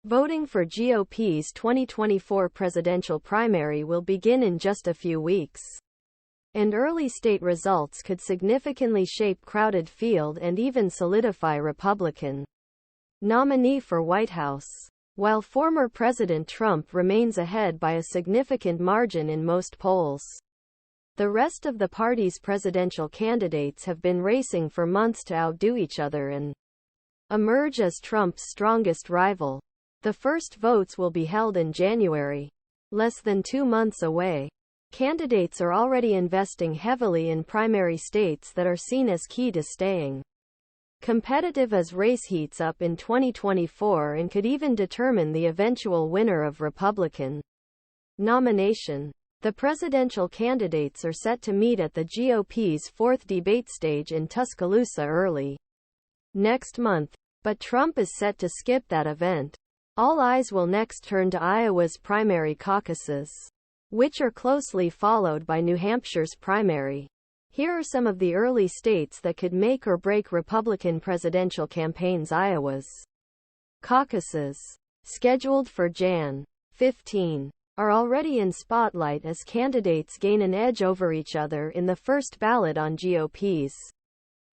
Voting for GOP's 2024 presidential primary will begin in just a few weeks, and early state results could significantly shape crowded field and even solidify Republican nominee for White House. While former President Trump remains ahead by a significant margin in most polls, the rest of the party's presidential candidates have been racing for months to outdo each other and emerge as Trump's strongest rival. The first votes will be held in January, less than 2 months away. Candidates are already investing heavily in primary states that are seen as key to staying competitive as race heats up in 2024 and could even determine the eventual winner of Republican nomination. The presidential candidates are set to meet at the GOP's fourth debate stage in Tuscaloosa early next month, but Trump is set to skip that event. All eyes will next turn to Iowa's primary caucuses, which are closely followed by New Hampshire's primary. Here are some of the early states that could make or break Republican presidential campaigns. Iowa's caucuses, scheduled for Jan. 15, are already in spotlight as candidates gain an edge over each other in the first ballot on GOP's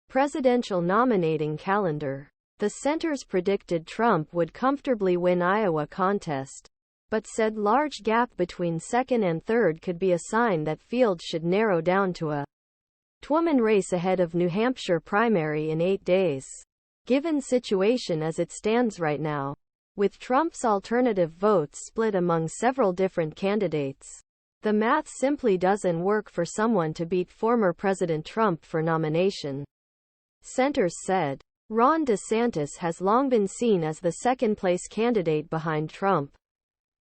presidential nominating calendar. The centers predicted Trump would comfortably win Iowa contest, but said large gap between second and third could be a sign that field should narrow down to a two-woman race ahead of New Hampshire primary in 8 days. Given situation as it stands right now, with Trump's alternative votes split among several different candidates, the math simply doesn't work for someone to beat former President Trump for nomination. Centers said. Ron DeSantis has long been seen as the second-place candidate behind Trump,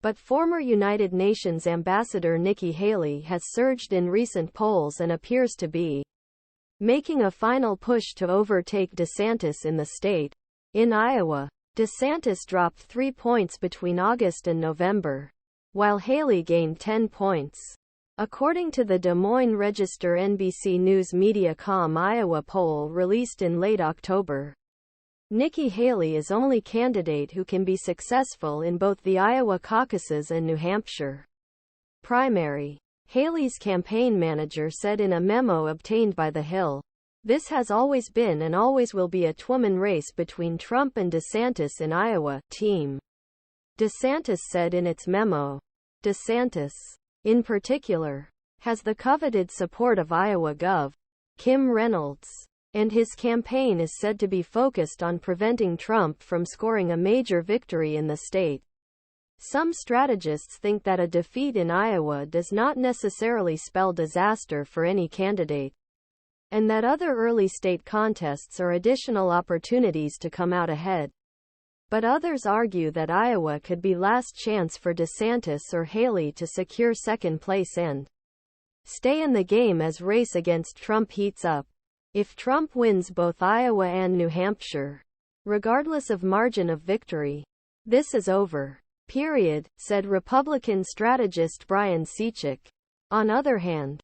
but former United Nations Ambassador Nikki Haley has surged in recent polls and appears to be making a final push to overtake DeSantis in the state. In Iowa, DeSantis dropped 3 points between August and November, while Haley gained 10 points. According to the Des Moines RegisterNBC NewsMediacom Iowa poll released in late October, Nikki Haley is only candidate who can be successful in both the Iowa caucuses and New Hampshire primary. Haley's campaign manager said in a memo obtained by The Hill, "This has always been and always will be a two-woman race between Trump and DeSantis in Iowa, team." DeSantis said in its memo. DeSantis, in particular, has the coveted support of Iowa Gov. Kim Reynolds, and his campaign is said to be focused on preventing Trump from scoring a major victory in the state. Some strategists think that a defeat in Iowa does not necessarily spell disaster for any candidate, and that other early state contests are additional opportunities to come out ahead. But others argue that Iowa could be last chance for DeSantis or Haley to secure second place and stay in the game as race against Trump heats up. If Trump wins both Iowa and New Hampshire, regardless of margin of victory, this is over. Period, said Republican strategist Brian Seitchik. On other hand,